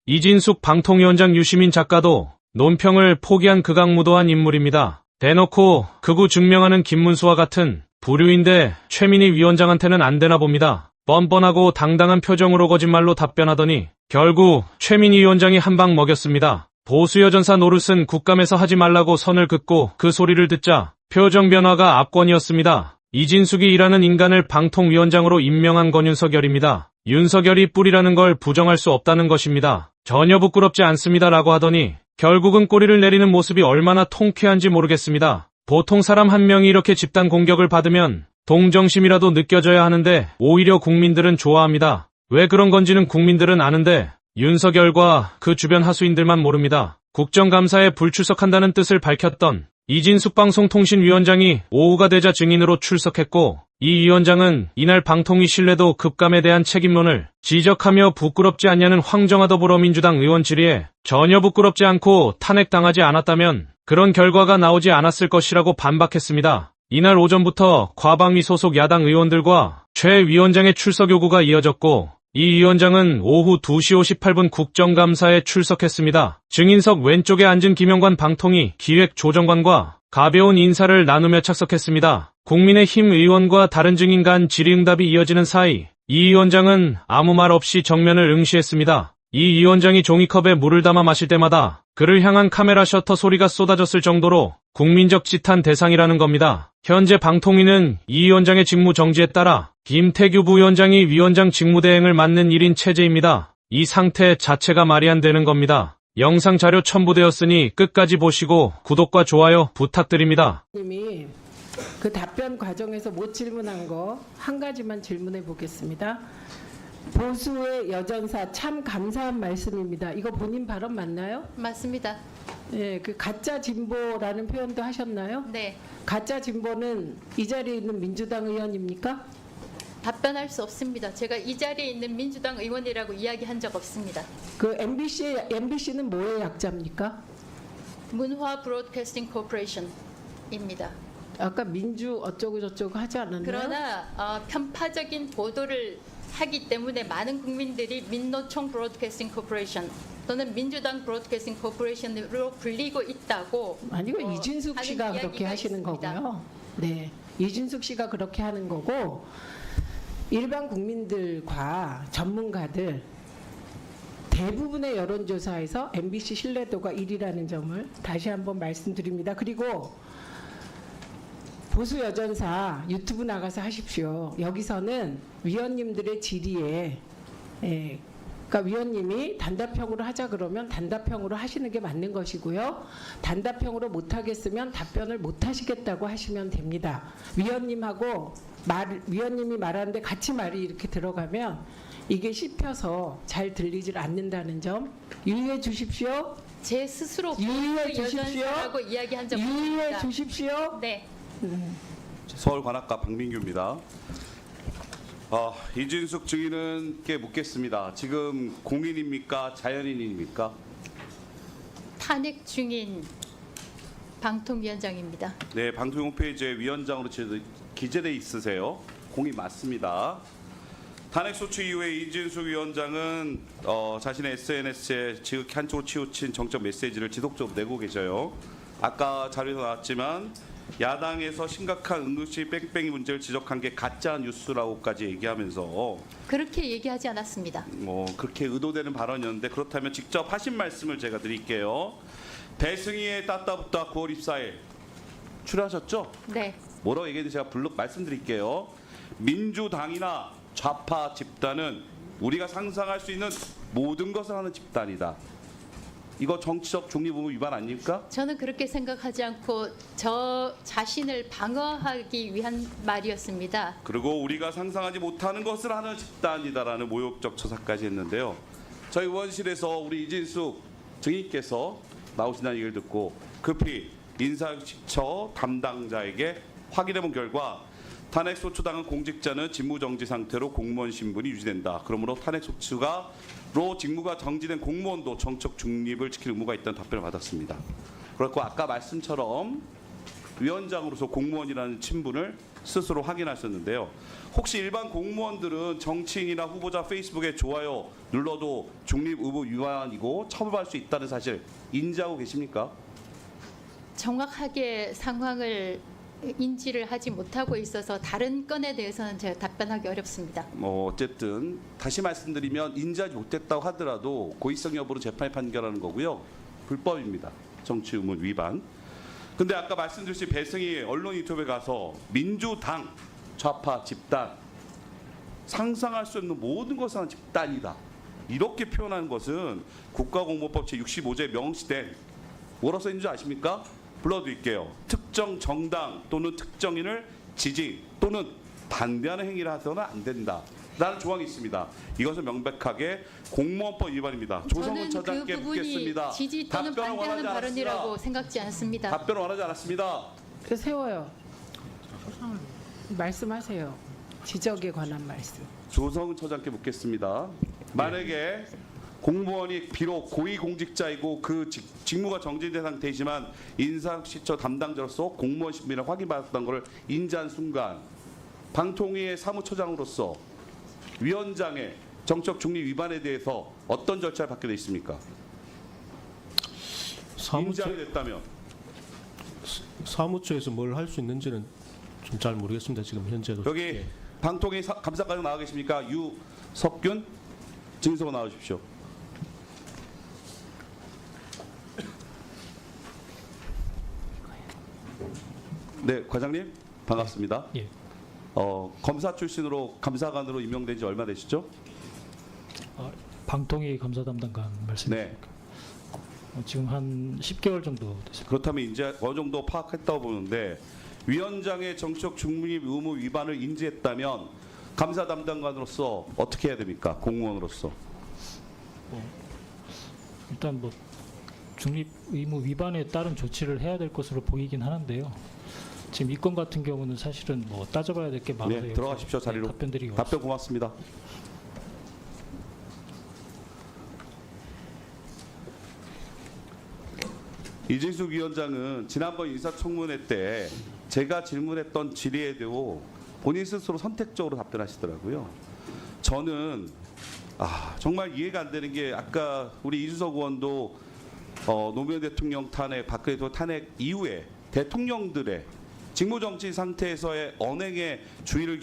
이진숙 방통위원장 유시민 작가도 논평을 포기한 극악무도한 인물입니다. 대놓고 극우 증명하는 김문수와 같은 부류인데 최민희 위원장한테는 안 되나 봅니다. 뻔뻔하고 당당한 표정으로 거짓말로 답변하더니 결국 최민희 위원장이 한 방 먹였습니다. 보수여전사 노릇은 국감에서 하지 말라고 선을 긋고 그 소리를 듣자 표정 변화가 압권이었습니다. 이진숙이 일하는 인간을 방통위원장으로 임명한 건 윤석열입니다. 윤석열이 뿌리라는 걸 부정할 수 없다는 것입니다. 전혀 부끄럽지 않습니다라고 하더니 결국은 꼬리를 내리는 모습이 얼마나 통쾌한지 모르겠습니다. 보통 사람 한 명이 이렇게 집단 공격을 받으면 동정심이라도 느껴져야 하는데 오히려 국민들은 좋아합니다. 왜 그런 건지는 국민들은 아는데 윤석열과 그 주변 하수인들만 모릅니다. 국정감사에 불출석한다는 뜻을 밝혔던 이진숙 방송통신위원장이 오후가 되자 증인으로 출석했고 이 위원장은 이날 방통위 신뢰도 급감에 대한 책임론을 지적하며 부끄럽지 않냐는 황정화 더불어민주당 의원 질의에 전혀 부끄럽지 않고 탄핵당하지 않았다면 그런 결과가 나오지 않았을 것이라고 반박했습니다. 이날 오전부터 과방위 소속 야당 의원들과 최 위원장의 출석 요구가 이어졌고 이 위원장은 오후 2시 58분 국정감사에 출석했습니다. 증인석 왼쪽에 앉은 김영관 방통위 기획조정관과 가벼운 인사를 나누며 착석했습니다. 국민의힘 의원과 다른 증인 간 질의응답이 이어지는 사이 이 위원장은 아무 말 없이 정면을 응시했습니다. 이 위원장이 종이컵에 물을 담아 마실 때마다 그를 향한 카메라 셔터 소리가 쏟아졌을 정도로 국민적 지탄 대상이라는 겁니다. 현재 방통위는 이 위원장의 직무 정지에 따라 김태규 부위원장이 위원장 직무대행을 맡는 1인 체제입니다. 이 상태 자체가 말이 안 되는 겁니다. 영상 자료 첨부되었으니 끝까지 보시고 구독과 좋아요 부탁드립니다. 님이 그 답변 과정에서 못 질문한 거 한 가지만 질문해 보겠습니다. 보수의 여전사 참 감사한 말씀입니다. 이거 본인 발언 맞나요? 맞습니다. 예, 그 가짜 진보라는 표현도 하셨나요? 네. 가짜 진보는 이 자리에 있는 민주당 의원입니까? 답변할 수 없습니다. 제가 이 자리에 있는 민주당 의원이라고 이야기한 적 없습니다. 그 MBC는 뭐의 약자입니까? 문화 브로드캐스팅 코퍼레이션입니다. 아까 민주 어쩌고 저쩌고 하지 않았나요? 그러나 편파적인 보도를 하기 때문에 많은 국민들이 민노총 브로드캐스팅 코퍼레이션 또는 민주당 브로드캐스팅 코퍼레이션으로 불리고 있다고. 아니고 이진숙 씨가 하는 그렇게 이야기가 하시는 있습니다. 거고요. 네, 이진숙 씨가 그렇게 하는 거고 일반 국민들과 전문가들 대부분의 여론조사에서 MBC 신뢰도가 1위라는 점을 다시 한번 말씀드립니다. 그리고 보수 여전사 유튜브 나가서 하십시오. 여기서는 위원님들의 질의에 그러니까 위원님이 단답형으로 하자 그러면 단답형으로 하시는 게 맞는 것이고요. 단답형으로 못하겠으면 답변을 못하시겠다고 하시면 됩니다. 위원님하고 위원님이 말하는데 같이 말이 이렇게 들어가면 이게 씹혀서 잘 들리질 않는다는 점 유의해 주십시오. 제 스스로 유의해 주십시오. 여전사라고 이야기한 적 유의해 없습니다. 주십시오. 네. 서울관악가 박민규입니다. 이진숙 증인께 묻겠습니다. 지금 공인입니까? 자연인입니까? 탄핵 중인 방통위원장입니다. 네, 방통 홈페이지에 위원장으로 기재돼 있으세요. 공인 맞습니다. 탄핵소추 이후에 이진숙 위원장은 자신의 SNS에 지극히 한쪽으로 치우친 정적 메시지를 지속적으로 내고 계셔요. 아까 자료에서 나왔지만 야당에서 심각한 응급실 뺑뺑이 문제를 지적한 게 가짜 뉴스라고까지 얘기하면서 그렇게 얘기하지 않았습니다. 그렇게 의도되는 발언이었는데 그렇다면 직접 하신 말씀을 제가 드릴게요. 배승희의 따따붙다 9월 24일 출연하셨죠? 네. 뭐라고 얘기했는지 제가 말씀드릴게요. 민주당이나 좌파 집단은 우리가 상상할 수 있는 모든 것을 하는 집단이다. 이거 정치적 중립의무 위반 아닙니까? 저는 그렇게 생각하지 않고 저 자신을 방어하기 위한 말이었습니다. 그리고 우리가 상상하지 못하는 것을 하는 집단이다라는 모욕적 처사까지 했는데요. 저희 의원실에서 우리 이진숙 증인께서 나오신다는 얘기를 듣고 급히 인사식처 담당자에게 확인해본 결과 탄핵소추당한 공직자는 직무정지 상태로 공무원 신분이 유지된다. 그러므로 탄핵소추로 직무가 정지된 공무원도 정책 중립을 지킬 의무가 있다는 답변을 받았습니다. 그렇고 아까 말씀처럼 위원장으로서 공무원이라는 친분을 스스로 확인하셨는데요. 혹시 일반 공무원들은 정치인이나 후보자 페이스북에 좋아요 눌러도 중립 의무 위반이고 처벌받을 수 있다는 사실 인지하고 계십니까? 정확하게 상황을 인지를 하지 못하고 있어서 다른 건에 대해서는 제가 답변하기 어렵습니다. 어쨌든 다시 말씀드리면 인지하지 못했다고 하더라도 고의성 여부로 재판이 판결하는 거고요. 불법입니다. 정치 의무 위반. 근데 아까 말씀드렸듯이 배승희 언론 인터뷰에 가서 민주당 좌파 집단 상상할 수 없는 모든 것을 하는 집단이다. 이렇게 표현하는 것은 국가공무원법 제65조에 명시된 뭐라고 써 있는 줄 아십니까? 불러드릴게요. 특정 정당 또는 특정인을 지지 또는 반대하는 행위를 해서는 안 된다. 라는 조항이 있습니다. 이것은 명백하게 공무원법 위반입니다. 조성훈 저는 차장께 그 부분이 묻겠습니다. 지지 또는 답변을 반대하는 원하지 발언이라고 않았습니다. 생각지 않습니다. 답변을 원하지 않았습니다. 그 세워요. 말씀하세요. 지적에 관한 말씀. 조성훈 처장께 묻겠습니다. 만약에 공무원이 비록 고위공직자이고 그 직무가 정지된 상태이지만 인사시처 담당자로서 공무원 신분을 확인받았던 것을 인지한 순간 방통위의 사무처장으로서 위원장의 정책 중립 위반에 대해서 어떤 절차를 받게 돼 있습니까? 인지하게 됐다면 사무처에서 뭘 할 수 있는지는 좀 잘 모르겠습니다. 지금 현재도. 여기 방통위 감사과장 나와 계십니까? 유석균 증인석으로 나와 주십시오. 네, 과장님 반갑습니다. 예. 검사 출신으로 감사관으로 임명된 지 얼마 되시죠? 방통위 감사 담당관 말씀이십니까? 네. 지금 한 10개월 정도 됐습니다. 그렇다면 이제 어느 정도 파악했다고 보는데 위원장의 정치적 중립 의무 위반을 인지했다면 감사 담당관으로서 어떻게 해야 됩니까? 공무원으로서. 일단 뭐 중립 의무 위반에 따른 조치를 해야 될 것으로 보이긴 하는데요. 지금 이 건 같은 경우는 사실은 뭐 따져봐야 될 게 많아서 네, 들어가십시오. 자리로. 답변드리기 답변 고맙습니다. 이진숙 위원장은 지난번 인사청문회 때 제가 질문했던 질의에 대해 본인 스스로 선택적으로 답변하시더라고요. 저는 정말 이해가 안 되는 게 아까 우리 이준석 의원도 노무현 대통령 탄핵, 박근혜 대통령 탄핵 이후에 대통령들의 직무정지 상태에서의 언행에 주의를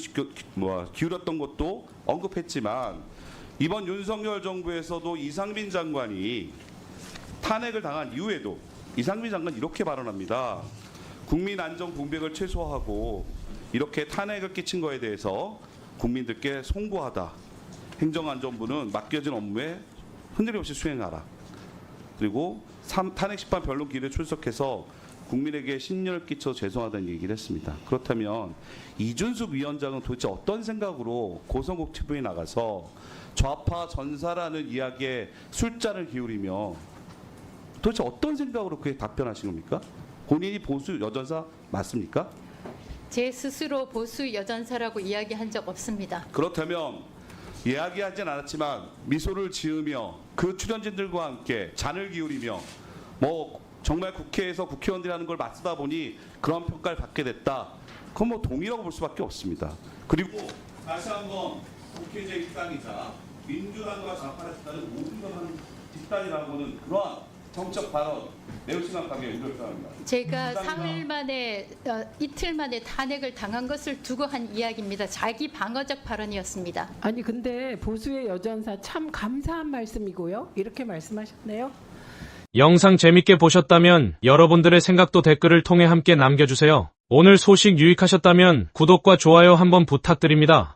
기울였던 것도 언급했지만 이번 윤석열 정부에서도 이상민 장관이 탄핵을 당한 이후에도 이상민 장관 이렇게 발언합니다. 국민 안전 공백을 최소화하고 이렇게 탄핵을 끼친 거에 대해서 국민들께 송구하다. 행정안전부는 맡겨진 업무에 흔들림 없이 수행하라. 그리고 탄핵 심판 변론기일에 출석해서 국민에게 신뢰를 끼쳐 죄송하다는 얘기를 했습니다. 그렇다면 이준숙 위원장은 도대체 어떤 생각으로 고성국 TV에 나가서 좌파 전사라는 이야기에 술잔을 기울이며 도대체 어떤 생각으로 그에 답변하신 겁니까? 본인이 보수 여전사 맞습니까? 제 스스로 보수 여전사라고 이야기한 적 없습니다. 그렇다면 이야기하진 않았지만 미소를 지으며 그 출연진들과 함께 잔을 기울이며 정말 국회에서 국회의원들이 하는 걸 맞서다 보니 그런 평가를 받게 됐다. 그건 동의라고 볼 수밖에 없습니다. 그리고 다시 한번 국회의장 입당이자 민주당과 좌파 집단은 오분간하는 집단이라고는 그러한 정책 발언 매우 심각하게 우려를 표합니다. 제가 사흘 만에 이틀 만에 탄핵을 당한 것을 두고 한 이야기입니다. 자기 방어적 발언이었습니다. 아니 근데 보수의 여전사 참 감사한 말씀이고요. 이렇게 말씀하셨네요. 영상 재밌게 보셨다면 여러분들의 생각도 댓글을 통해 함께 남겨주세요. 오늘 소식 유익하셨다면 구독과 좋아요 한번 부탁드립니다.